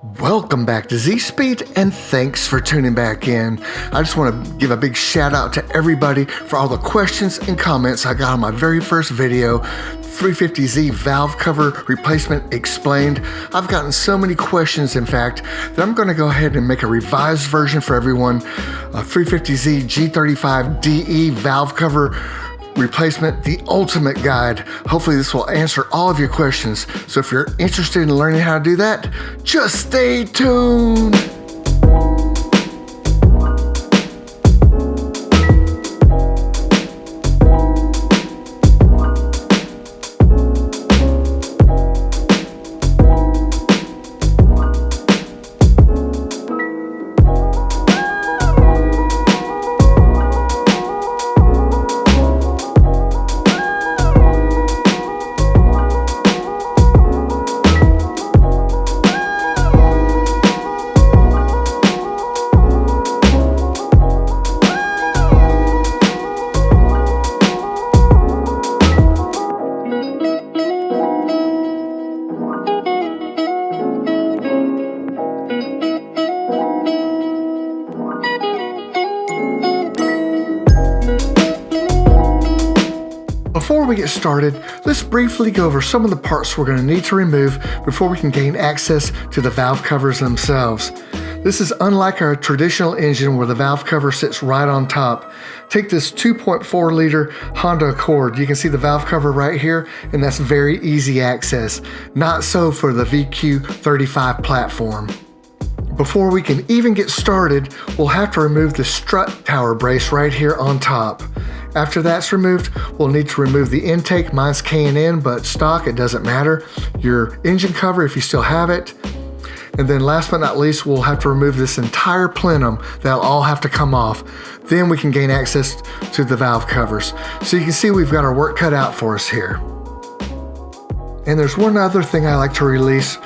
Welcome back to Z-Speed, and thanks for tuning back in. I just want to give a big shout out to everybody for all the questions and comments I got on my very first video, 350Z valve cover replacement explained. I've gotten so many questions, in fact, that I'm going to go ahead and make a revised version for everyone, a 350Z G35 DE valve cover replacement, the ultimate guide. Hopefully this will answer all of your questions. So if you're interested in learning how to do that, just stay tuned. Before we get started, let's briefly go over some of the parts we're going to need to remove before we can gain access to the valve covers themselves. This is unlike our traditional engine where the valve cover sits right on top. Take this 2.4 liter Honda Accord. You can see the valve cover right here, and that's very easy access. Not so for the G35 platform. Before we can even get started, we'll have to remove the strut tower brace right here on top. After that's removed, we'll need to remove the intake. Mine's K&N, but stock, it doesn't matter. Your engine cover, if you still have it. And then last but not least, we'll have to remove this entire plenum. That'll all have to come off. Then we can gain access to the valve covers. So you can see we've got our work cut out for us here. And there's one other thing I like to release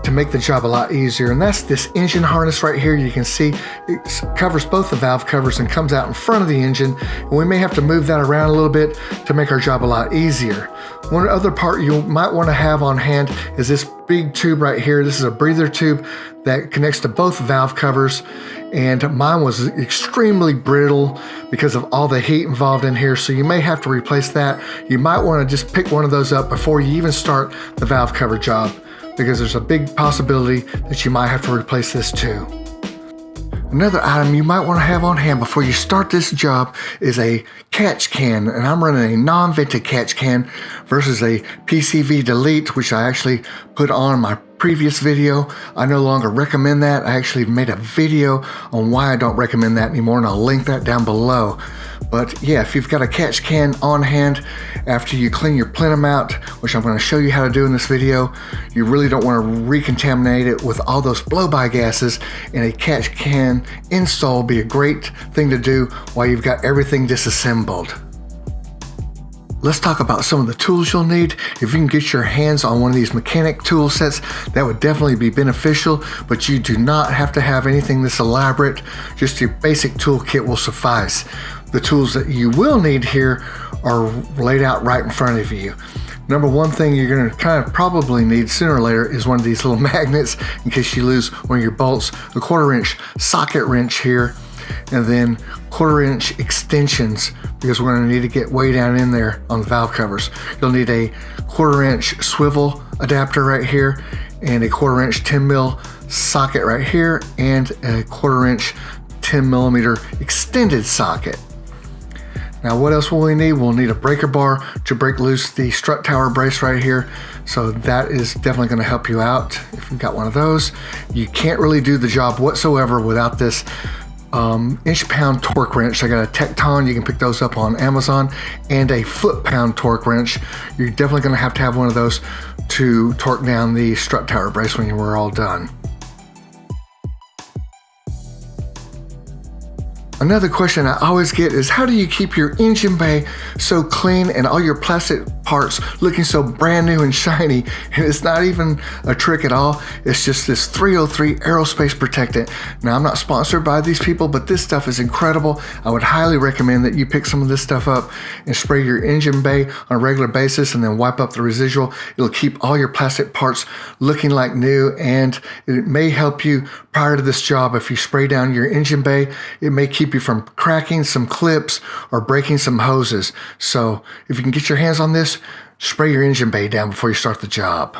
to make the job a lot easier, and that's this engine harness right here. You can see it covers both the valve covers and comes out in front of the engine, and we may have to move that around a little bit to make our job a lot easier. One other part you might want to have on hand is this big tube right here. This is a breather tube that connects to both valve covers, and mine was extremely brittle because of all the heat involved in here, so you may have to replace that. You might want to just pick one of those up before you even start the valve cover job, because there's a big possibility that you might have to replace this too. Another item you might want to have on hand before you start this job is a catch can, and I'm running a non-vented catch can versus a PCV delete, which I actually put on my previous video. I no longer recommend that. I actually made a video on why I don't recommend that anymore, and I'll link that down below. But yeah, if you've got a catch can on hand after you clean your plenum out, which I'm going to show you how to do in this video, you really don't want to recontaminate it with all those blow-by gases, and a catch can install will be a great thing to do while you've got everything disassembled. Let's talk about some of the tools you'll need. If you can get your hands on one of these mechanic tool sets, that would definitely be beneficial, but you do not have to have anything this elaborate. Just your basic toolkit will suffice. The tools that you will need here are laid out right in front of you. Number one thing you're going to kind of probably need sooner or later is one of these little magnets in case you lose one of your bolts, a 1/4 inch socket wrench here, and then 1/4 inch extensions, because we're going to need to get way down in there on the valve covers. You'll need a 1/4 inch swivel adapter right here, and a 1/4 inch 10 mil socket right here, and a 1/4 inch 10 millimeter extended socket. Now what else will we need? We'll need a breaker bar to break loose the strut tower brace right here. So that is definitely going to help you out if you've got one of those. You can't really do the job whatsoever without this inch-pound torque wrench. I got a Tecton, you can pick those up on Amazon, and a foot-pound torque wrench. You're definitely going to have one of those to torque down the strut tower brace when we're all done. Another question I always get is, how do you keep your engine bay so clean and all your plastic parts looking so brand new and shiny? And it's not even a trick at all. It's just this 303 aerospace protectant. Now, I'm not sponsored by these people, but this stuff is incredible. I would highly recommend that you pick some of this stuff up and spray your engine bay on a regular basis and then wipe up the residual. It'll keep all your plastic parts looking like new, and it may help you prior to this job. If you spray down your engine bay, it may keep you from cracking some clips or breaking some hoses. So if you can get your hands on this, spray your engine bay down before you start the job.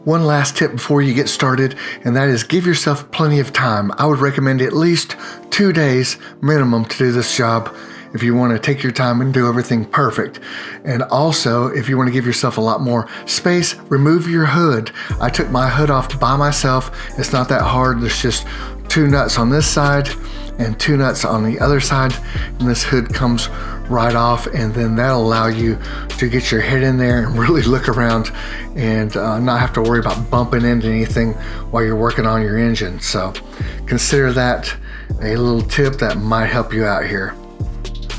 One last tip before you get started, and that is give yourself plenty of time. I would recommend at least 2 days minimum to do this job if you want to take your time and do everything perfect. And also, if you want to give yourself a lot more space, remove your hood. I took my hood off by myself. It's not that hard. There's just 2 nuts on this side and 2 nuts on the other side, and this hood comes right off, and then that'll allow you to get your head in there and really look around and not have to worry about bumping into anything while you're working on your engine. So consider that a little tip that might help you out here.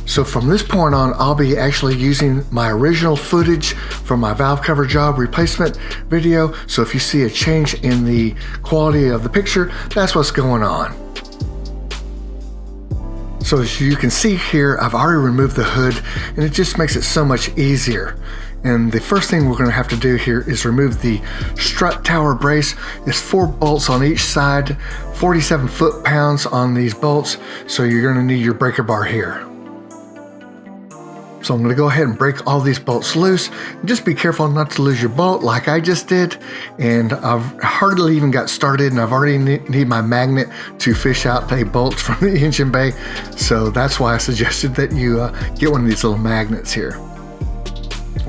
So from this point on, I'll be actually using my original footage from my valve cover job replacement video. So if you see a change in the quality of the picture, that's what's going on. So as you can see here, I've already removed the hood, and it just makes it so much easier. And the first thing we're going to have to do here is remove the strut tower brace. It's 4 bolts on each side, 47 foot-pounds on these bolts. So you're going to need your breaker bar here. So I'm going to go ahead and break all these bolts loose. Just be careful not to lose your bolt like I just did. And I've hardly even got started, and I've already need my magnet to fish out the bolts from the engine bay. So that's why I suggested that you get one of these little magnets here.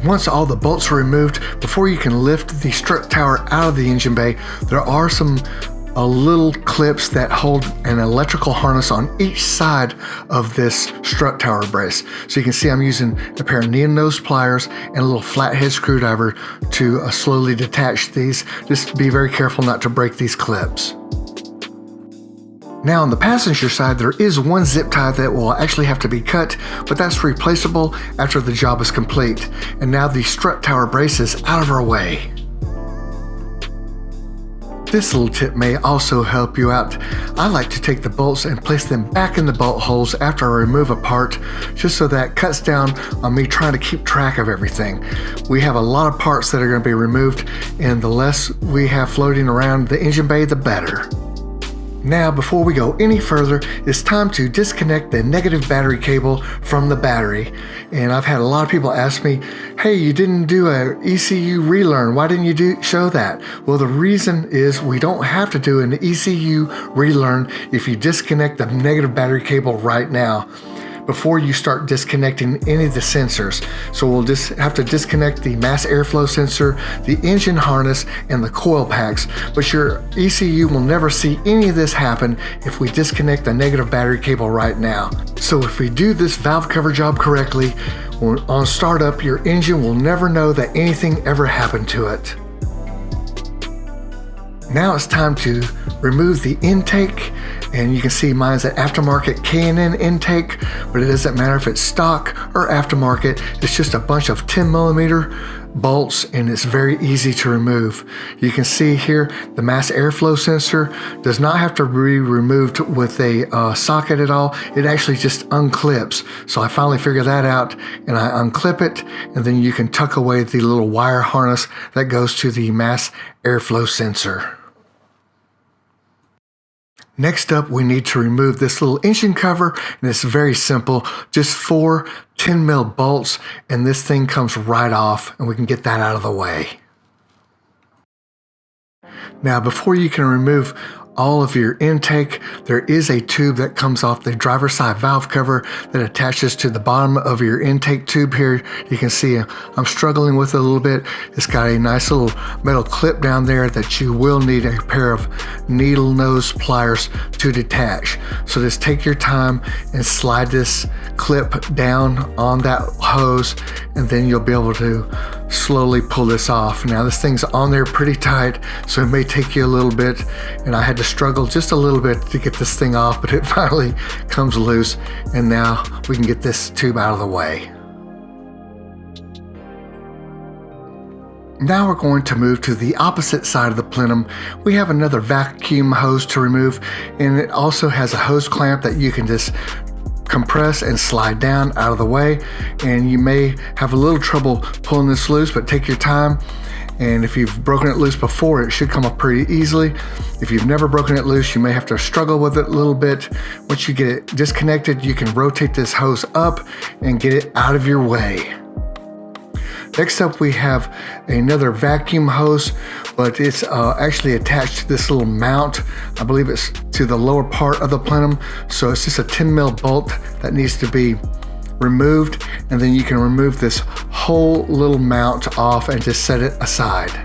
Once all the bolts are removed, before you can lift the strut tower out of the engine bay, there are some little clips that hold an electrical harness on each side of this strut tower brace. So you can see I'm using a pair of needle nose pliers and a little flathead screwdriver to slowly detach these. Just be very careful not to break these clips. Now on the passenger side, there is one zip tie that will actually have to be cut, but that's replaceable after the job is complete. And now the strut tower brace is out of our way. This little tip may also help you out. I like to take the bolts and place them back in the bolt holes after I remove a part, just so that cuts down on me trying to keep track of everything. We have a lot of parts that are going to be removed, and the less we have floating around the engine bay, the better. Now, before we go any further, it's time to disconnect the negative battery cable from the battery. And I've had a lot of people ask me, hey, you didn't do a ECU relearn. Why didn't you show that? Well, the reason is we don't have to do an ECU relearn if you disconnect the negative battery cable right now, before you start disconnecting any of the sensors. So we'll just have to disconnect the mass airflow sensor, the engine harness, and the coil packs. But your ECU will never see any of this happen if we disconnect the negative battery cable right now. So if we do this valve cover job correctly, on startup, your engine will never know that anything ever happened to it. Now it's time to remove the intake, and you can see mine's an aftermarket K&N intake, but it doesn't matter if it's stock or aftermarket. It's just a bunch of 10mm bolts, and it's very easy to remove. You can see here the mass airflow sensor does not have to be removed with a socket at all. It actually just unclips. So I finally figured that out, and I unclip it, and then you can tuck away the little wire harness that goes to the mass airflow sensor. Next up, we need to remove this little engine cover, and it's very simple. Just 4 10mm bolts, and this thing comes right off, and we can get that out of the way. Now, before you can remove all of your intake, there is a tube that comes off the driver's side valve cover that attaches to the bottom of your intake tube here. You can see I'm struggling with it a little bit. It's got a nice little metal clip down there that you will need a pair of needle nose pliers to detach. So just take your time and slide this clip down on that hose, and then you'll be able to slowly pull this off. Now this thing's on there pretty tight, so it may take you a little bit, and I had to struggle just a little bit to get this thing off, but it finally comes loose, and now we can get this tube out of the way. Now we're going to move to the opposite side of the plenum. We have another vacuum hose to remove, and it also has a hose clamp that you can just compress and slide down out of the way. And you may have a little trouble pulling this loose, but take your time. And if you've broken it loose before, it should come up pretty easily. If you've never broken it loose, you may have to struggle with it a little bit. Once you get it disconnected, you can rotate this hose up and get it out of your way. Next up, we have another vacuum hose, but it's actually attached to this little mount. I believe it's to the lower part of the plenum. So it's just a 10 mil bolt that needs to be removed, and then you can remove this whole little mount off and just set it aside.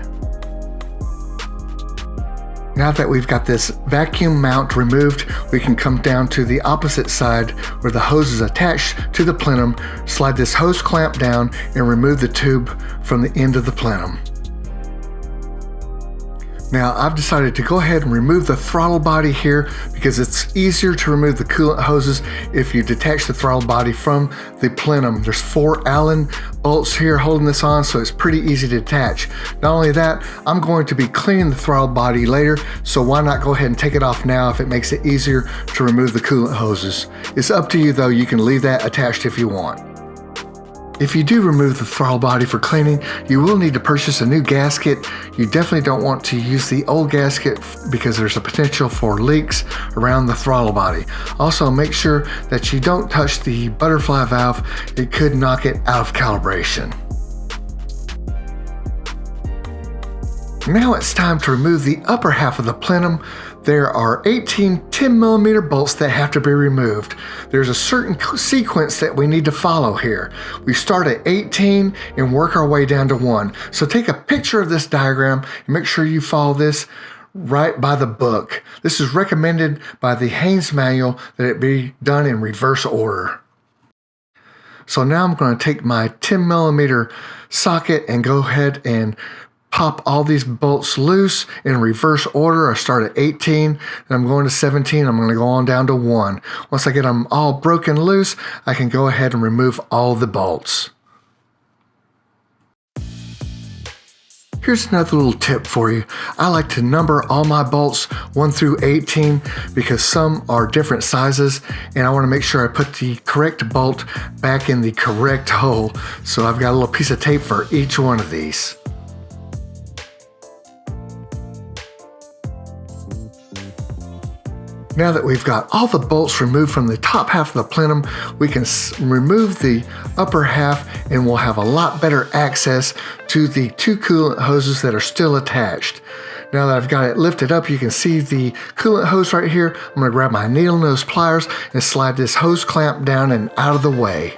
Now that we've got this vacuum mount removed, we can come down to the opposite side where the hose is attached to the plenum, slide this hose clamp down, and remove the tube from the end of the plenum. Now I've decided to go ahead and remove the throttle body here because it's easier to remove the coolant hoses if you detach the throttle body from the plenum. There's 4 Allen bolts here holding this on, so it's pretty easy to detach. Not only that, I'm going to be cleaning the throttle body later, so why not go ahead and take it off now if it makes it easier to remove the coolant hoses. It's up to you though, you can leave that attached if you want. If you do remove the throttle body for cleaning, you will need to purchase a new gasket. You definitely don't want to use the old gasket because there's a potential for leaks around the throttle body. Also, make sure that you don't touch the butterfly valve. It could knock it out of calibration. Now it's time to remove the upper half of the plenum. There are 18 10mm bolts that have to be removed. There's a certain sequence that we need to follow here. We start at 18 and work our way down to 1. So take a picture of this diagram and make sure you follow this right by the book. This is recommended by the Haynes manual that it be done in reverse order. So now I'm going to take my 10mm socket and go ahead and pop all these bolts loose in reverse order. I start at 18 and I'm going to 17. I'm going to go on down to 1. Once I get them all broken loose, I can go ahead and remove all the bolts. Here's another little tip for you. I like to number all my bolts 1 through 18 because some are different sizes and I want to make sure I put the correct bolt back in the correct hole. So I've got a little piece of tape for each one of these. Now that we've got all the bolts removed from the top half of the plenum, we can remove the upper half and we'll have a lot better access to the 2 coolant hoses that are still attached. Now that I've got it lifted up, you can see the coolant hose right here. I'm going to grab my needle nose pliers and slide this hose clamp down and out of the way.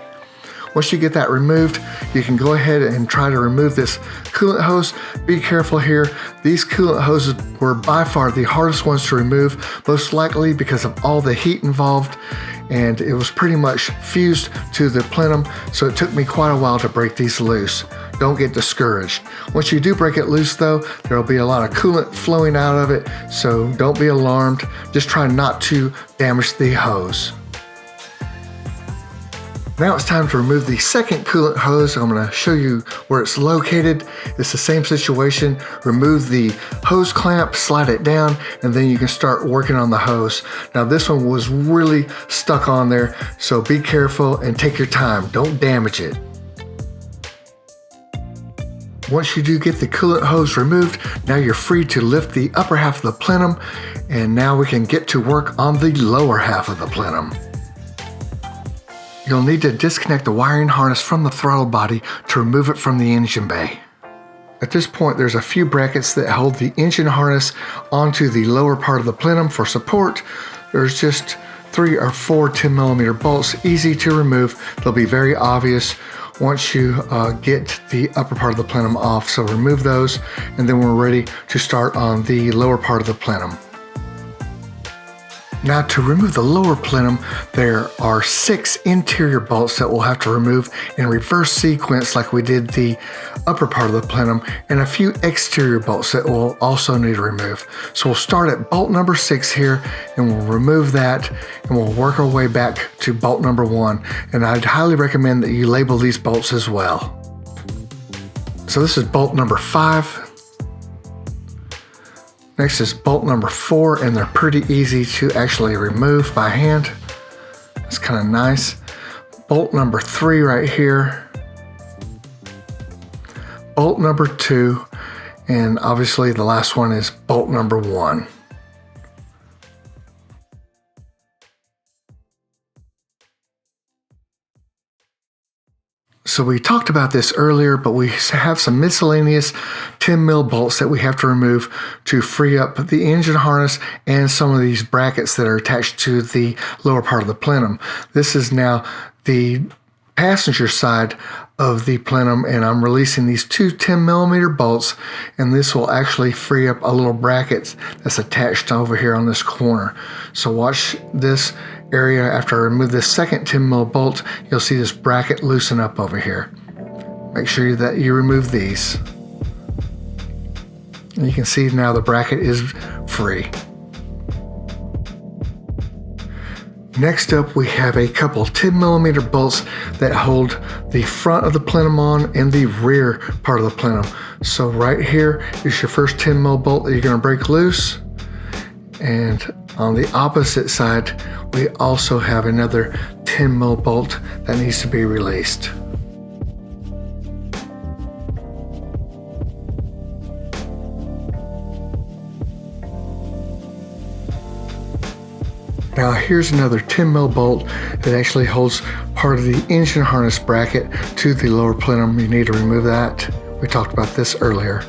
Once you get that removed, you can go ahead and try to remove this coolant hose. Be careful here. These coolant hoses were by far the hardest ones to remove, most likely because of all the heat involved, and it was pretty much fused to the plenum, so it took me quite a while to break these loose. Don't get discouraged. Once you do break it loose though, there will be a lot of coolant flowing out of it, so don't be alarmed. Just try not to damage the hose. Now it's time to remove the second coolant hose. I'm going to show you where it's located. It's the same situation. Remove the hose clamp, slide it down, and then you can start working on the hose. Now this one was really stuck on there, so be careful and take your time. Don't damage it. Once you do get the coolant hose removed, now you're free to lift the upper half of the plenum, and now we can get to work on the lower half of the plenum. You'll need to disconnect the wiring harness from the throttle body to remove it from the engine bay. At this point, there's a few brackets that hold the engine harness onto the lower part of the plenum for support. There's just 3 or 4 10mm bolts, easy to remove. They'll be very obvious once you get the upper part of the plenum off. So remove those, and then we're ready to start on the lower part of the plenum. Now to remove the lower plenum, there are 6 interior bolts that we'll have to remove in reverse sequence like we did the upper part of the plenum, and a few exterior bolts that we'll also need to remove. So we'll start at bolt number 6 here, and we'll remove that, and we'll work our way back to bolt number 1. And I'd highly recommend that you label these bolts as well. So this is bolt number 5. Next is bolt number 4, and they're pretty easy to actually remove by hand. It's kind of nice. Bolt number 3 right here. Bolt number 2, and obviously the last one is bolt number 1. So we talked about this earlier, but we have some miscellaneous 10 mil bolts that we have to remove to free up the engine harness and some of these brackets that are attached to the lower part of the plenum. This is now the passenger side of the plenum, and I'm releasing these 2 10mm bolts, and this will actually free up a little bracket that's attached over here on this corner. So watch this area. After I remove this second 10mm bolt, you'll see this bracket loosen up over here. Make sure that you remove these. And you can see now the bracket is free. Next up, we have a couple 10mm bolts that hold the front of the plenum on and the rear part of the plenum. So right here is your first 10mm bolt that you're going to break loose. And on the opposite side, we also have another 10mm bolt that needs to be released. Now here's another 10mm bolt that actually holds part of the engine harness bracket to the lower plenum. You need to remove that. We talked about this earlier.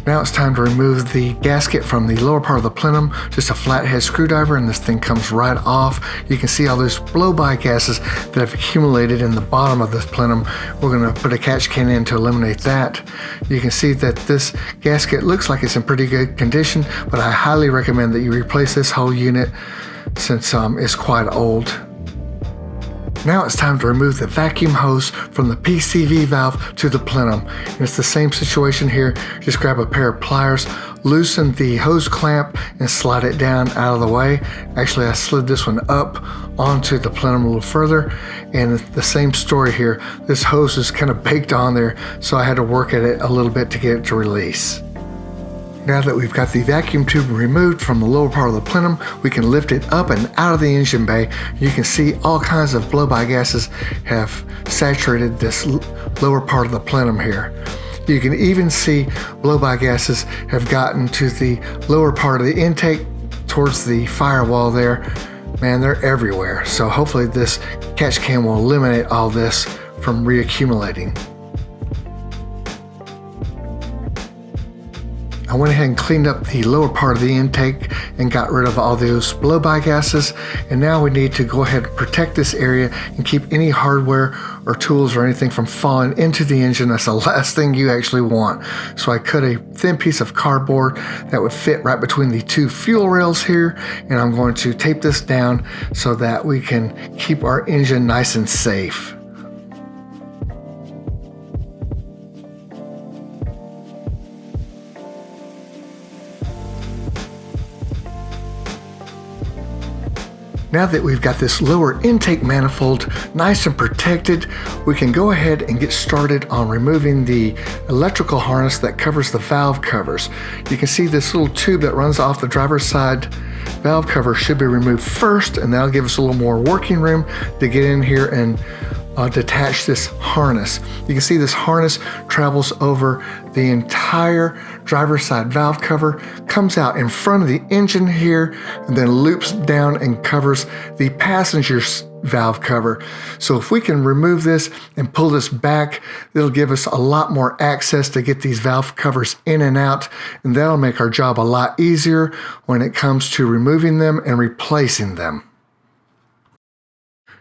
Now it's time to remove the gasket from the lower part of the plenum. Just a flathead screwdriver, and this thing comes right off. You can see all those blow-by gases that have accumulated in the bottom of this plenum. We're going to put a catch can in to eliminate that. You can see that this gasket looks like it's in pretty good condition, but I highly recommend that you replace this whole unit since it's quite old. Now it's time to remove the vacuum hose from the PCV valve to the plenum. And it's the same situation here. Just grab a pair of pliers, loosen the hose clamp, and slide it down out of the way. Actually, I slid this one up onto the plenum a little further. And the same story here. This hose is kind of baked on there, so I had to work at it a little bit to get it to release. Now that we've got the vacuum tube removed from the lower part of the plenum, we can lift it up and out of the engine bay. You can see all kinds of blow-by gases have saturated this lower part of the plenum here. You can even see blow-by gases have gotten to the lower part of the intake towards the firewall there. Man, they're everywhere. So hopefully this catch can will eliminate all this from reaccumulating. I went ahead and cleaned up the lower part of the intake and got rid of all those blow-by gases. And now we need to go ahead and protect this area and keep any hardware or tools or anything from falling into the engine. That's the last thing you actually want. So I cut a thin piece of cardboard that would fit right between the 2 fuel rails here. And I'm going to tape this down so that we can keep our engine nice and safe. Now that we've got this lower intake manifold nice and protected, we can go ahead and get started on removing the electrical harness that covers the valve covers. You can see this little tube that runs off the driver's side valve cover should be removed first, and that'll give us a little more working room to get in here and detach this harness. You can see this harness travels over the entire driver's side valve cover, comes out in front of the engine here, and then loops down and covers the passenger's valve cover. So if we can remove this and pull this back, it'll give us a lot more access to get these valve covers in and out, and that'll make our job a lot easier when it comes to removing them and replacing them.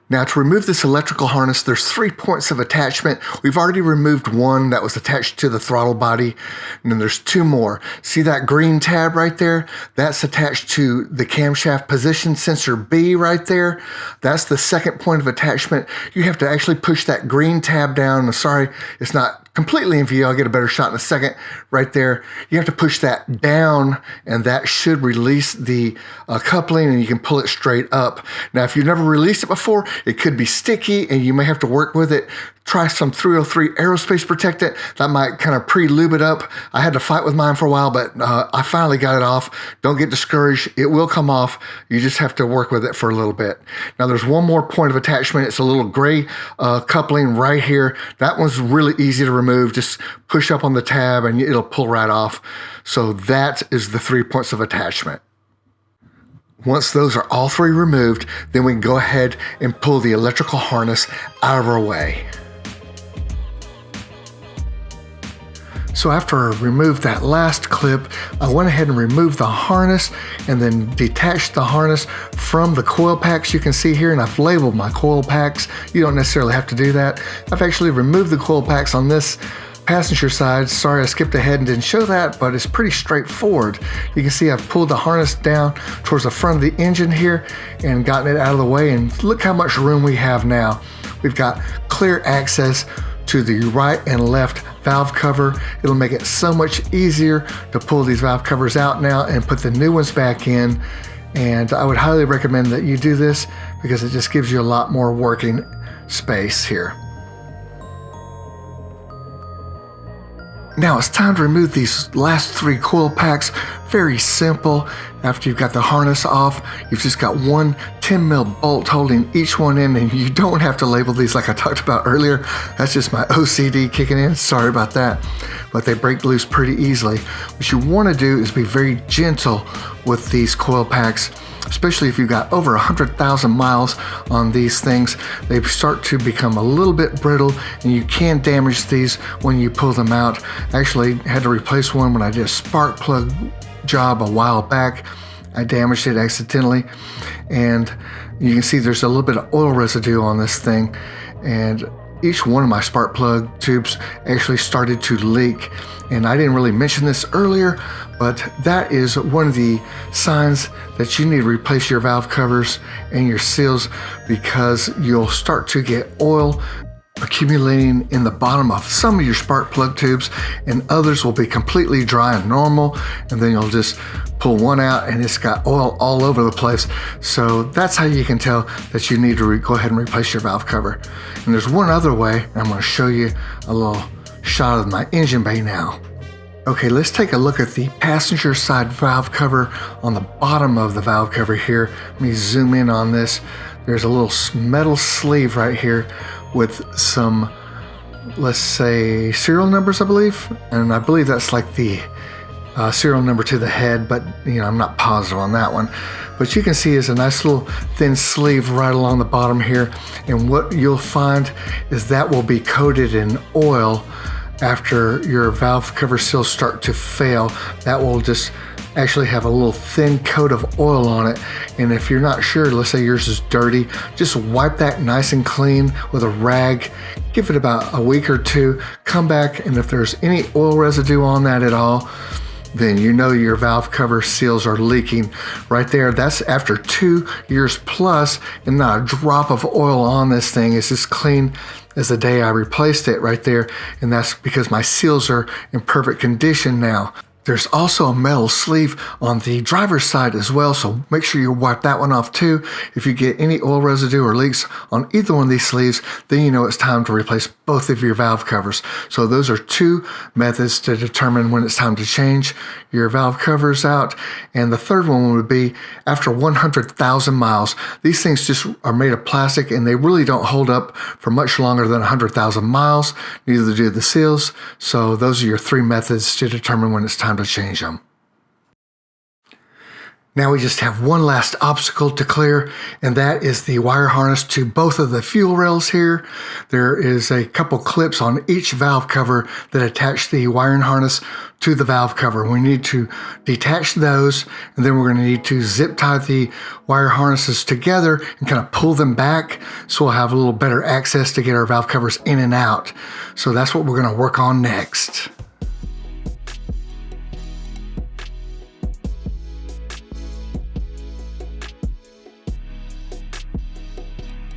Now to remove this electrical harness, there's 3 points of attachment. We've already removed one that was attached to the throttle body, and then there's 2 more. See that green tab right there? That's attached to the camshaft position sensor B right there. That's the 2nd point of attachment. You have to actually push that green tab down. Sorry, it's not completely in view. I'll get a better shot in a second. Right there, you have to push that down, and that should release the coupling, and you can pull it straight up. Now, if you've never released it before, it could be sticky, and you may have to work with it. Try some 303 aerospace protectant. That might kind of pre-lube it up. I had to fight with mine for a while, but I finally got it off. Don't get discouraged. It will come off. You just have to work with it for a little bit. Now, there's one more point of attachment. It's a little gray coupling right here. That one's really easy to remove. Just push up on the tab and it'll pull right off. So that is the 3 points of attachment. Once those are all 3 removed, then we can go ahead and pull the electrical harness out of our way. So after I removed that last clip, I went ahead and removed the harness and then detached the harness from the coil packs you can see here, and I've labeled my coil packs. You don't necessarily have to do that. I've actually removed the coil packs on this passenger side. Sorry, I skipped ahead and didn't show that, but it's pretty straightforward. You can see I've pulled the harness down towards the front of the engine here and gotten it out of the way, and look how much room we have now. We've got clear access to the right and left valve cover. It'll make it so much easier to pull these valve covers out now and put the new ones back in. And I would highly recommend that you do this because it just gives you a lot more working space here. Now it's time to remove these last 3 coil packs. Very simple. After you've got the harness off, you've just got one 10 mil bolt holding each one in, and you don't have to label these like I talked about earlier. That's just my OCD kicking in. Sorry about that. But they break loose pretty easily. What you want to do is be very gentle with these coil packs, especially if you've got over 100,000 miles on these things. They start to become a little bit brittle, and you can damage these when you pull them out. I actually had to replace one when I did a spark plug job a while back. I damaged it accidentally, and you can see there's a little bit of oil residue on this thing, and each one of my spark plug tubes actually started to leak. And I didn't really mention this earlier, but that is one of the signs that you need to replace your valve covers and your seals, because you'll start to get oil accumulating in the bottom of some of your spark plug tubes, and others will be completely dry and normal, and then you'll just pull one out and it's got oil all over the place. So that's how you can tell that you need to go ahead and replace your valve cover. And there's one other way. I'm going to show you a little shot of my engine bay now. Okay, let's take a look at the passenger side valve cover on the bottom of the valve cover here. Let me zoom in on this. There's a little metal sleeve right here with some, let's say, serial numbers, I believe. And I believe that's like the serial number to the head, but I'm not positive on that one. But you can see is a nice little thin sleeve right along the bottom here. And what you'll find is that will be coated in oil after your valve cover seals start to fail. That will just actually have a little thin coat of oil on it. And if you're not sure, let's say yours is dirty, just wipe that nice and clean with a rag. Give it about a week or 2. Come back, and if there's any oil residue on that at all, then you know your valve cover seals are leaking right there. That's after 2 years plus, and not a drop of oil on this thing. It's as clean as the day I replaced it right there, and that's because my seals are in perfect condition now. There's also a metal sleeve on the driver's side as well, so make sure you wipe that one off too. If you get any oil residue or leaks on either one of these sleeves, then you know it's time to replace both of your valve covers. So those are 2 methods to determine when it's time to change your valve covers out. And the third one would be after 100,000 miles. These things just are made of plastic, and they really don't hold up for much longer than 100,000 miles. Neither do the seals. So those are your 3 methods to determine when it's time to change them. Now we just have one last obstacle to clear, and that is the wire harness to both of the fuel rails here. There is a couple clips on each valve cover that attach the wiring harness to the valve cover. We need to detach those, and then we're going to need to zip tie the wire harnesses together and kind of pull them back so we'll have a little better access to get our valve covers in and out. So that's what we're going to work on next.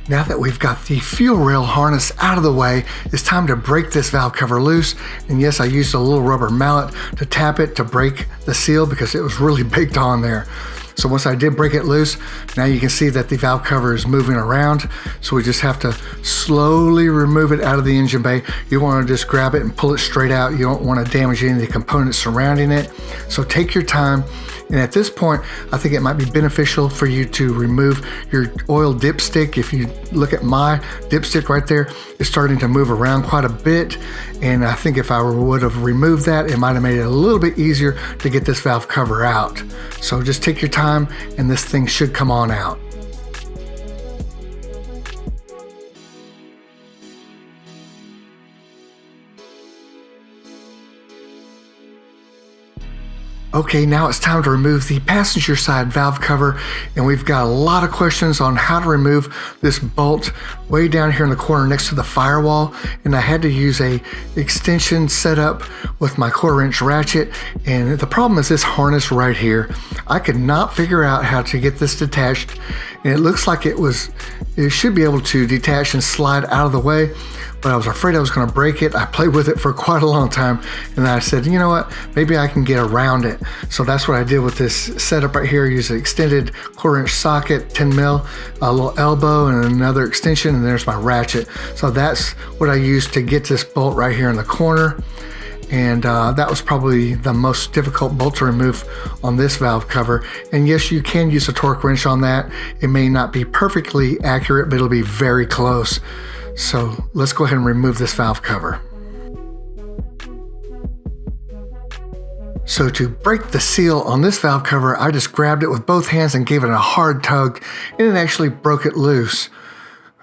Now that we've got the fuel rail harness out of the way, it's time to break this valve cover loose. And yes, I used a little rubber mallet to tap it to break the seal because it was really baked on there. So once I did break it loose, now you can see that the valve cover is moving around. So we just have to slowly remove it out of the engine bay. You want to just grab it and pull it straight out. You don't want to damage any of the components surrounding it. So take your time. And at this point, I think it might be beneficial for you to remove your oil dipstick. If you look at my dipstick right there, it's starting to move around quite a bit. And I think if I would have removed that, it might have made it a little bit easier to get this valve cover out. So just take your time and this thing should come on out. Okay, now it's time to remove the passenger side valve cover, and we've got a lot of questions on how to remove this bolt way down here in the corner next to the firewall, and I had to use a extension setup with my 1/4" ratchet, and the problem is this harness right here. I could not figure out how to get this detached, and it looks like it should be able to detach and slide out of the way, but I was afraid I was going to break it. I played with it for quite a long time, and then I said, you know what, maybe I can get around it. So that's what I did with this setup right here. Use an extended 1/4" socket, 10 mil, a little elbow, and another extension, and there's my ratchet. So that's what I used to get this bolt right here in the corner. And that was probably the most difficult bolt to remove on this valve cover. And yes, you can use a torque wrench on that. It may not be perfectly accurate, but it'll be very close. So let's go ahead and remove this valve cover. So to break the seal on this valve cover, I just grabbed it with both hands and gave it a hard tug, and it actually broke it loose.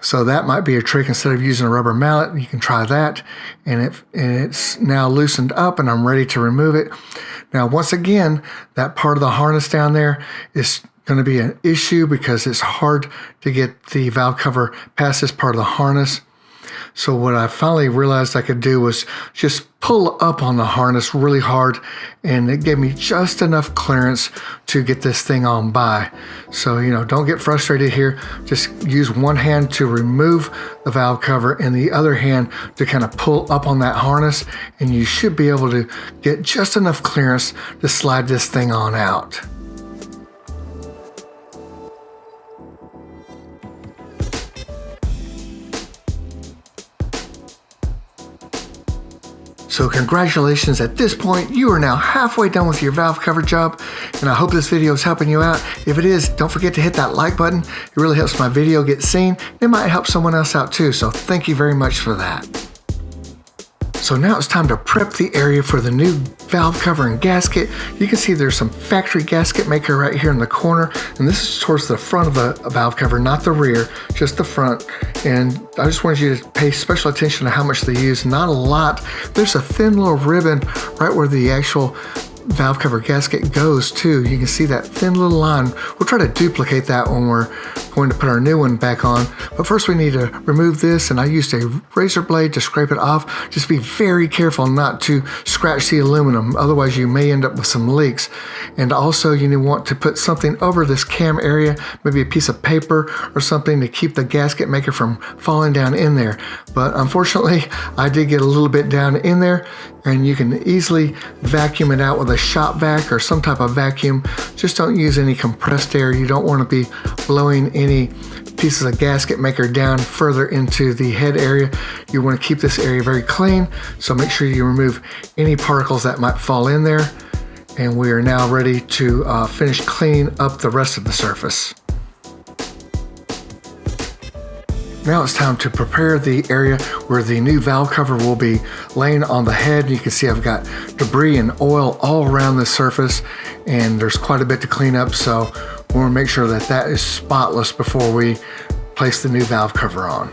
So that might be a trick. Instead of using a rubber mallet, you can try that. And it's now loosened up, and I'm ready to remove it. Now, once again, that part of the harness down there is going to be an issue because it's hard to get the valve cover past this part of the harness. So what I finally realized I could do was just pull up on the harness really hard, and it gave me just enough clearance to get this thing on by. So, don't get frustrated here. Just use one hand to remove the valve cover and the other hand to kind of pull up on that harness, and you should be able to get just enough clearance to slide this thing on out. So congratulations, at this point, you are now halfway done with your valve cover job, and I hope this video is helping you out. If it is, don't forget to hit that like button. It really helps my video get seen. It might help someone else out too, so thank you very much for that. So now it's time to prep the area for the new valve cover and gasket. You can see there's some factory gasket maker right here in the corner, and this is towards the front of the valve cover, not the rear, just the front. And I just wanted you to pay special attention to how much they use. Not a lot. There's a thin little ribbon right where the actual valve cover gasket goes too. You can see that thin little line. We'll try to duplicate that when we're going to put our new one back on. But first we need to remove this, and I used a razor blade to scrape it off. Just be very careful not to scratch the aluminum, otherwise you may end up with some leaks. And also you want to put something over this cam area, maybe a piece of paper or something to keep the gasket maker from falling down in there. But unfortunately, I did get a little bit down in there, and you can easily vacuum it out with a shop vac or some type of vacuum. Just don't use any compressed air. You don't want to be blowing any pieces of gasket maker down further into the head area. You want to keep this area very clean, so make sure you remove any particles that might fall in there. And we are now ready to finish cleaning up the rest of the surface. Now it's time to prepare the area where the new valve cover will be laying on the head. You can see I've got debris and oil all around the surface, and there's quite a bit to clean up, so we want to make sure that that is spotless before we place the new valve cover on.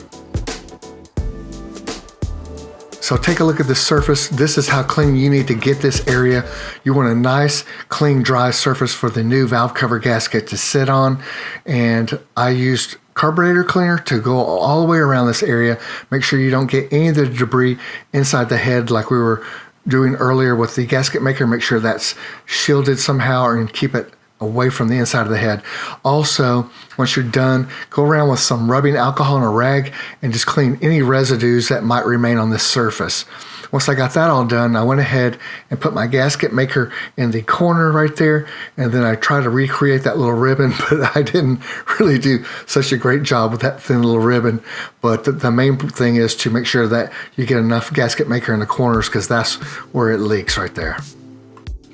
So take a look at the surface. This is how clean you need to get this area. You want a nice, clean, dry surface for the new valve cover gasket to sit on. And I used carburetor cleaner to go all the way around this area. Make sure you don't get any of the debris inside the head like we were doing earlier with the gasket maker. Make sure that's shielded somehow and keep it away from the inside of the head. Also, once you're done, go around with some rubbing alcohol and a rag and just clean any residues that might remain on this surface. Once I got that all done, I went ahead and put my gasket maker in the corner right there, and then I tried to recreate that little ribbon, but I didn't really do such a great job with that thin little ribbon. But the main thing is to make sure that you get enough gasket maker in the corners, because that's where it leaks right there.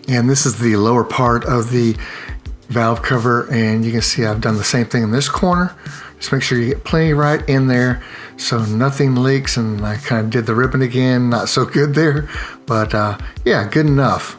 And this is the lower part of the valve cover, and you can see I've done the same thing in this corner. Just make sure you get plenty right in there so nothing leaks. And I kind of did the ribbon again, not so good there, but yeah, good enough.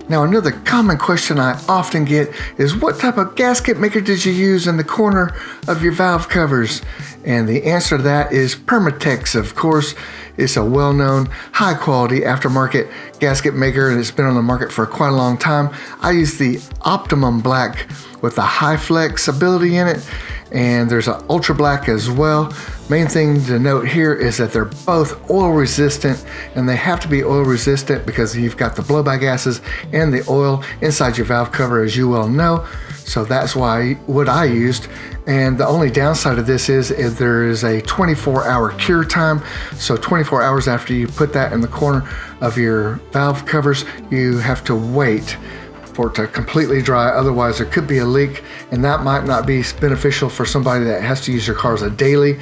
Now, another common question I often get is, what type of gasket maker did you use in the corner of your valve covers? And the answer to that is Permatex, of course. It's a well-known, high-quality aftermarket gasket maker, and it's been on the market for quite a long time. I use the Optimum Black with a high flex ability in it, and there's an Ultra Black as well. Main thing to note here is that they're both oil resistant, and they have to be oil resistant because you've got the blow-by gases and the oil inside your valve cover, as you well know. So that's what I used. And the only downside of this is there is a 24-hour cure time. So 24 hours after you put that in the corner of your valve covers, you have to wait for it to completely dry. Otherwise, there could be a leak, and that might not be beneficial for somebody that has to use their cars a daily.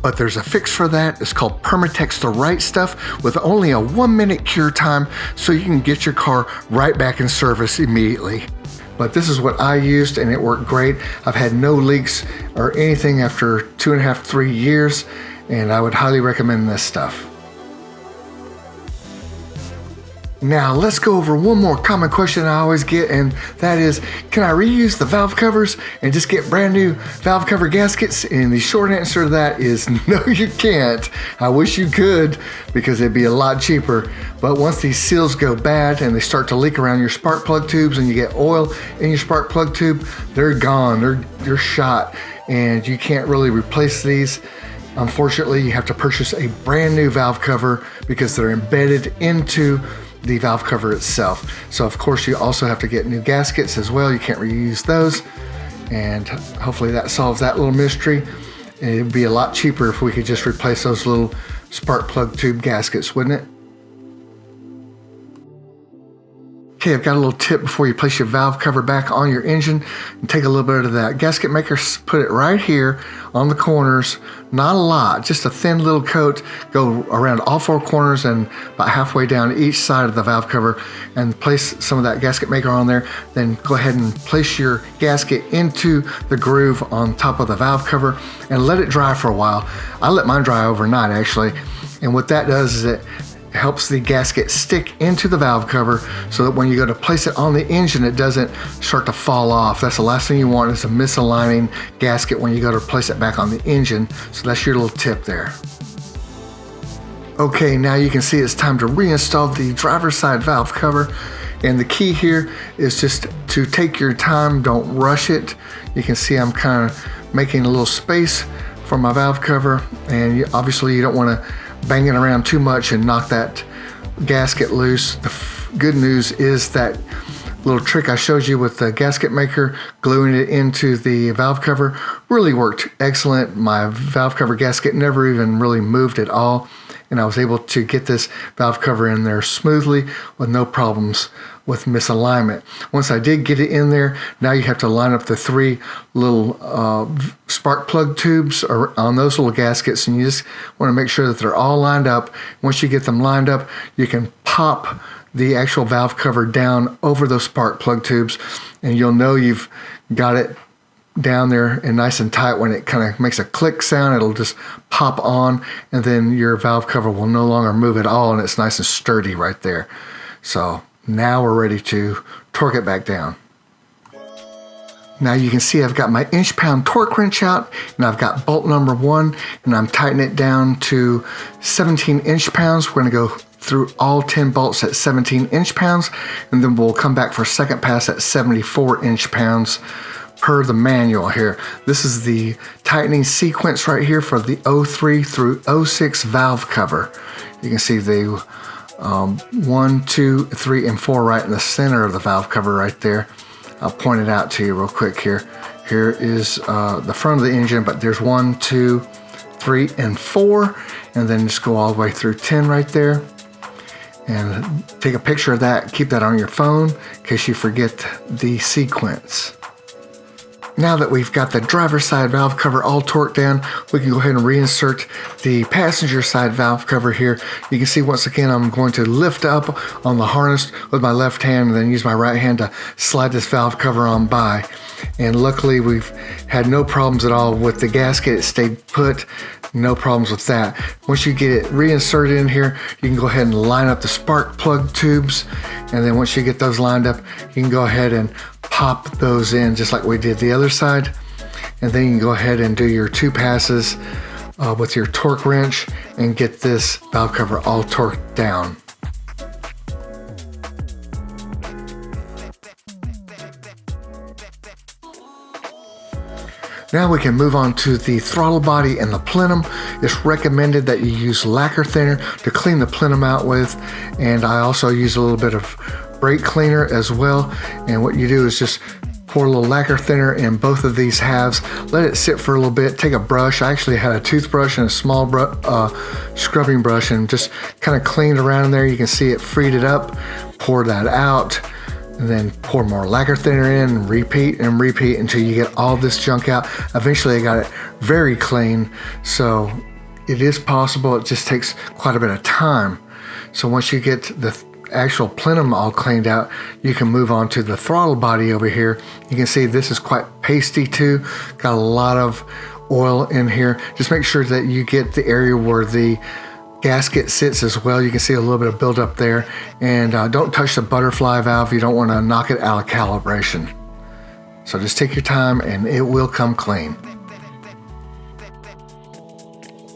But there's a fix for that. It's called Permatex The Right Stuff, with only a 1-minute cure time, so you can get your car right back in service immediately. But this is what I used, and it worked great. I've had no leaks or anything after 2.5, 3 years, and I would highly recommend this stuff. Now let's go over one more common question I always get, and that is, can I reuse the valve covers and just get brand new valve cover gaskets? And the short answer to that is no, you can't. I wish you could, because it'd be a lot cheaper. But once these seals go bad and they start to leak around your spark plug tubes and you get oil in your spark plug tube, they're gone, they're shot, and you can't really replace these. Unfortunately, you have to purchase a brand new valve cover because they're embedded into the valve cover itself. So of course you also have to get new gaskets as well. You can't reuse those, and hopefully that solves that little mystery. It'd be a lot cheaper if we could just replace those little spark plug tube gaskets, wouldn't it? Okay, I've got a little tip before you place your valve cover back on your engine. And take a little bit of that gasket maker, put it right here on the corners. Not a lot, just a thin little coat. Go around all 4 corners and about halfway down each side of the valve cover, and place some of that gasket maker on there. Then go ahead and place your gasket into the groove on top of the valve cover and let it dry for a while. I let mine dry overnight actually, and what that does is it helps the gasket stick into the valve cover so that when you go to place it on the engine, it doesn't start to fall off. That's the last thing you want, is a misaligning gasket when you go to place it back on the engine. So that's your little tip there. Okay, now you can see it's time to reinstall the driver's side valve cover. And the key here is just to take your time, don't rush it. You can see I'm kind of making a little space for my valve cover, and obviously you don't want to bang it around too much and knock that gasket loose. The good news is that little trick I showed you with the gasket maker, gluing it into the valve cover, really worked excellent. My valve cover gasket never even really moved at all, and I was able to get this valve cover in there smoothly with no problems with misalignment. Once I did get it in there, now you have to line up the 3 little spark plug tubes on those little gaskets, and you just want to make sure that they're all lined up. Once you get them lined up, you can pop the actual valve cover down over those spark plug tubes, and you'll know you've got it down there and nice and tight. When it kind of makes a click sound, it'll just pop on, and then your valve cover will no longer move at all, and it's nice and sturdy right there. So now we're ready to torque it back down. Now you can see I've got my inch-pound torque wrench out, and I've got bolt number 1, and I'm tightening it down to 17 inch-pounds. We're going to go through all 10 bolts at 17 inch-pounds, and then we'll come back for a second pass at 74 inch-pounds per the manual here. This is the tightening sequence right here for the 03 through 06 valve cover. You can see the 1, 2, 3, and 4 right in the center of the valve cover right there. I'll point it out to you real quick here. Here is the front of the engine, but there's 1, 2, 3, and 4, and then just go all the way through 10 right there. And take a picture of that, keep that on your phone in case you forget the sequence. Now that we've got the driver's side valve cover all torqued down, we can go ahead and reinsert the passenger side valve cover here. You can see once again I'm going to lift up on the harness with my left hand and then use my right hand to slide this valve cover on by. And luckily we've had no problems at all with the gasket. It stayed put. No problems with that. Once you get it reinserted in here, you can go ahead and line up the spark plug tubes. And then once you get those lined up, you can go ahead and pop those in just like we did the other side. And then you can go ahead and do your 2 passes with your torque wrench and get this valve cover all torqued down. Now we can move on to the throttle body and the plenum. It's recommended that you use lacquer thinner to clean the plenum out with, and I also use a little bit of brake cleaner as well. And what you do is just pour a little lacquer thinner in both of these halves, let it sit for a little bit, take a brush. I actually had a toothbrush and a small scrubbing brush and just kind of cleaned around in there. You can see it freed it up, pour that out, and then pour more lacquer thinner in and repeat until you get all this junk out. Eventually I got it very clean, so it is possible. It just takes quite a bit of time. So once you get the actual plenum all cleaned out, you can move on to the throttle body over here. You can see this is quite pasty too. Got a lot of oil in here. Just make sure that you get the area where the gasket sits as well. You can see a little bit of buildup there. And don't touch the butterfly valve. You don't want to knock it out of calibration. So just take your time and it will come clean.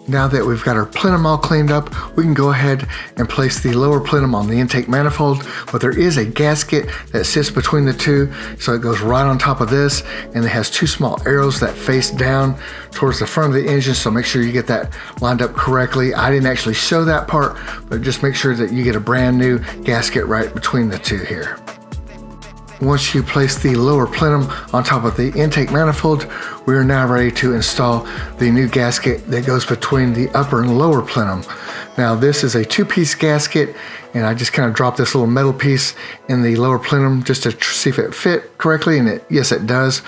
Now that we've got our plenum all cleaned up, we can go ahead and place the lower plenum on the intake manifold, but there is a gasket that sits between the two, so it goes right on top of this, and it has 2 small arrows that face down towards the front of the engine, so make sure you get that lined up correctly. I didn't actually show that part, but just make sure that you get a brand new gasket right between the two here. Once you place the lower plenum on top of the intake manifold, we are now ready to install the new gasket that goes between the upper and lower plenum. Now this is a 2-piece gasket, and I just kind of dropped this little metal piece in the lower plenum just to see if it fit correctly, and yes it does.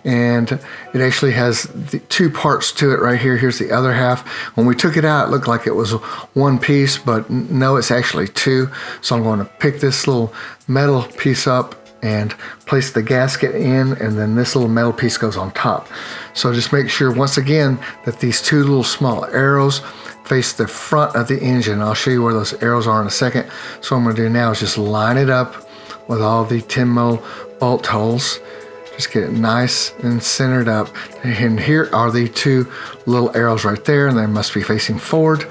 And it actually has the 2 parts to it right here. Here's the other half. When we took it out, it looked like it was 1 piece, but no, it's actually 2. So I'm going to pick this little metal piece up and place the gasket in, and then this little metal piece goes on top. So just make sure once again that these 2 little small arrows face the front of the engine. I'll show you where those arrows are in a second. So what I'm going to do now is just line it up with all the 10 mil bolt holes. Just get it nice and centered up. And here are the 2 little arrows right there, and they must be facing forward.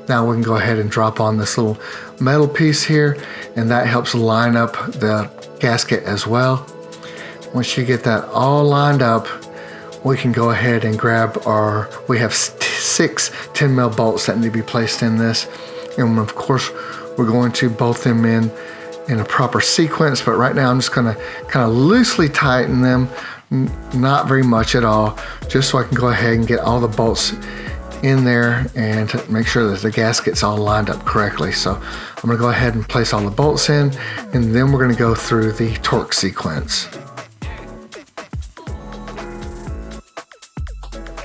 Now we can go ahead and drop on this little metal piece here, and that helps line up the gasket as well. Once you get that all lined up, we can go ahead and grab we have 6 10 mil bolts that need to be placed in this, and of course we're going to bolt them in a proper sequence, but right now I'm just going to kind of loosely tighten them, not very much at all, just so I can go ahead and get all the bolts in there and make sure that the gasket's all lined up correctly. So I'm going to go ahead and place all the bolts in, and then we're going to go through the torque sequence.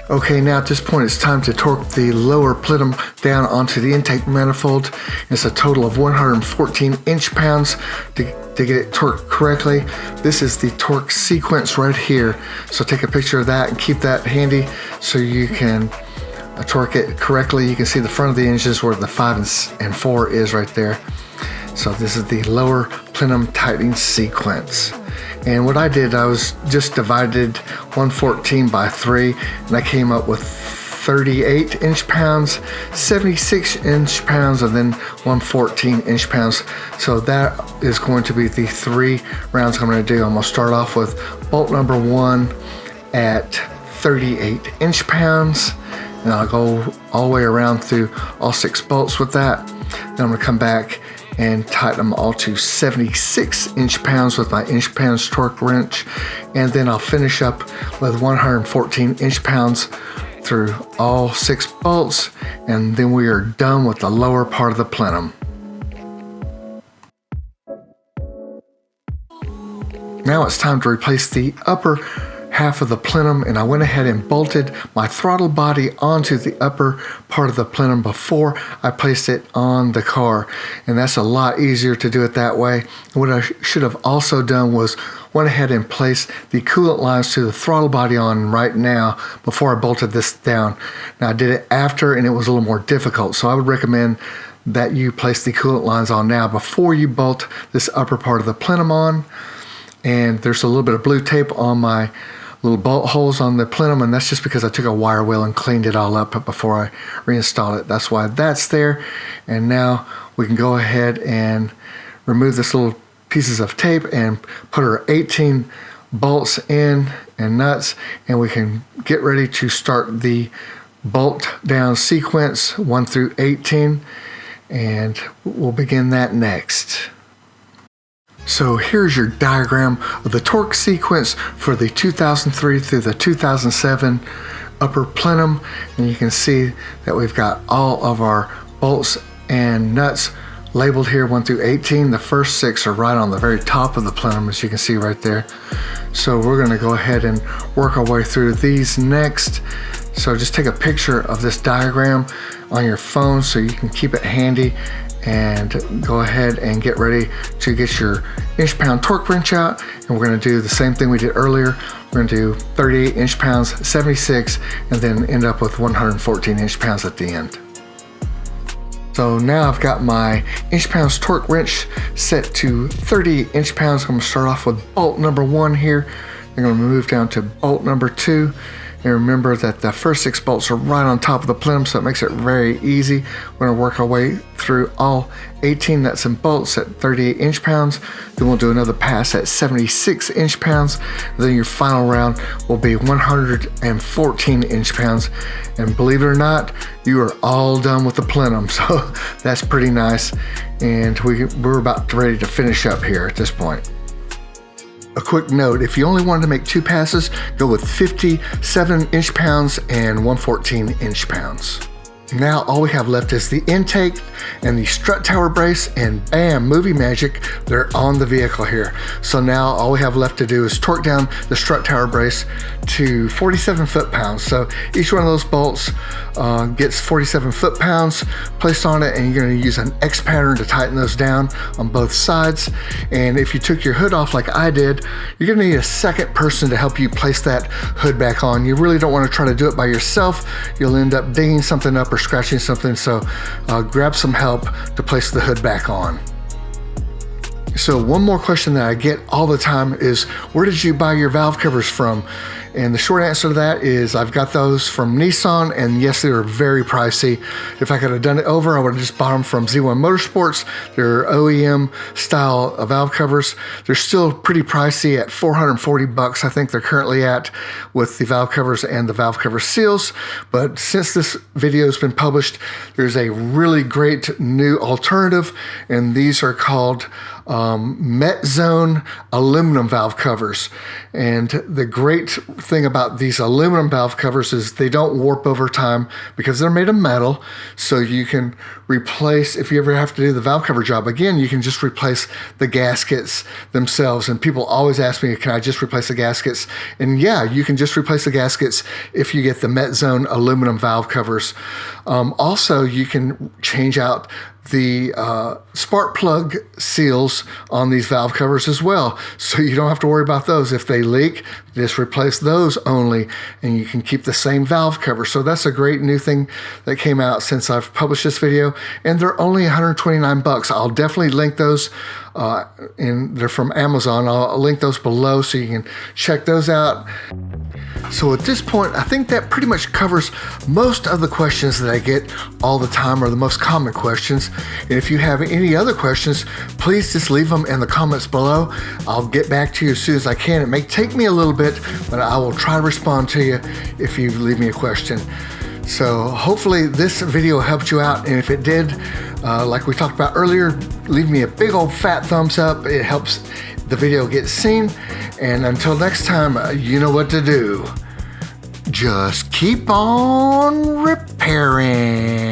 Okay, now at this point it's time to torque the lower plenum down onto the intake manifold. It's a total of 114 inch-pounds to get it torqued correctly. This is the torque sequence right here. So take a picture of that and keep that handy so you can torque it correctly. You can see the front of the engines where the 5 and 4 is right there. So this is the lower plenum tightening sequence. And what I did, I was just divided 114 by 3, and I came up with 38 inch-pounds, 76 inch-pounds, and then 114 inch-pounds. So that is going to be the 3 rounds I'm going to do. I'm going to start off with bolt number 1 at 38 inch-pounds, and I'll go all the way around through all 6 bolts with that. Then I'm going to come back and tighten them all to 76 inch-pounds with my inch-pounds torque wrench, and then I'll finish up with 114 inch-pounds through all 6 bolts, and then we are done with the lower part of the plenum. Now it's time to replace the upper half of the plenum, and I went ahead and bolted my throttle body onto the upper part of the plenum before I placed it on the car, and that's a lot easier to do it that way. What I should have also done was went ahead and placed the coolant lines to the throttle body on right now before I bolted this down. Now I did it after and it was a little more difficult, so I would recommend that you place the coolant lines on now before you bolt this upper part of the plenum on. And there's a little bit of blue tape on my little bolt holes on the plenum, and that's just because I took a wire wheel and cleaned it all up before I reinstalled it. That's why that's there. And now we can go ahead and remove this little pieces of tape and put our 18 bolts in and nuts, and we can get ready to start the bolt down sequence 1 through 18, and we'll begin that next. So here's your diagram of the torque sequence for the 2003 through the 2007 upper plenum, and you can see that we've got all of our bolts and nuts labeled here 1 through 18. The first 6 are right on the very top of the plenum, as you can see right there. So we're going to go ahead and work our way through these next. So just take a picture of this diagram on your phone so you can keep it handy, and go ahead and get ready to get your inch-pound torque wrench out. And we're going to do the same thing we did earlier. We're going to do 38 inch-pounds, 76, and then end up with 114 inch-pounds at the end. So now I've got my inch-pounds torque wrench set to 38 inch-pounds. I'm going to start off with bolt number 1 here. I'm going to move down to bolt number 2. And remember that the first 6 bolts are right on top of the plenum, so it makes it very easy. We're going to work our way through all 18 nuts and bolts at 38 inch-pounds. Then we'll do another pass at 76 inch-pounds. Then your final round will be 114 inch-pounds. And believe it or not, you are all done with the plenum, so that's pretty nice. And we're about ready to finish up here at this point. A quick note, if you only wanted to make 2 passes, go with 57 inch-pounds and 114 inch-pounds. Now all we have left is the intake and the strut tower brace, and bam, movie magic, they're on the vehicle here. So now all we have left to do is torque down the strut tower brace to 47 foot-pounds. So each one of those bolts gets 47 foot-pounds placed on it, and you're going to use an X pattern to tighten those down on both sides. And if you took your hood off like I did, you're going to need a second person to help you place that hood back on. You really don't want to try to do it by yourself. You'll end up dinging something up or scratching something, so grab some help to place the hood back on. So one more question that I get all the time is, where did you buy your valve covers from? And the short answer to that is I've got those from Nissan, and yes, they were very pricey. If I could have done it over, I would have just bought them from Z1 Motorsports. They're OEM style valve covers. They're still pretty pricey at $440, I think they're currently at, with the valve covers and the valve cover seals. But since this video has been published, there's a really great new alternative, and these are called Met Zone aluminum valve covers. And the great thing about these aluminum valve covers is they don't warp over time because they're made of metal. So you can replace, if you ever have to do the valve cover job again, you can just replace the gaskets themselves. And people always ask me, can I just replace the gaskets? And yeah, you can just replace the gaskets if you get the Met Zone aluminum valve covers. Also, you can change out the spark plug seals on these valve covers as well. So you don't have to worry about those. If they leak, just replace those only, and you can keep the same valve cover. So that's a great new thing that came out since I've published this video, and they're only 129 bucks. I'll definitely link those, and they're from Amazon. I'll link those below so you can check those out. So at this point, I think that pretty much covers most of the questions that I get all the time, or the most common questions. And if you have any other questions, please just leave them in the comments below. I'll get back to you as soon as I can. It may take me a little bit, but I will try to respond to you if you leave me a question. So hopefully this video helped you out, and if it did, like we talked about earlier, leave me a big old fat thumbs up. It helps the video get seen. And until next time, you know what to do. Just keep on repairing.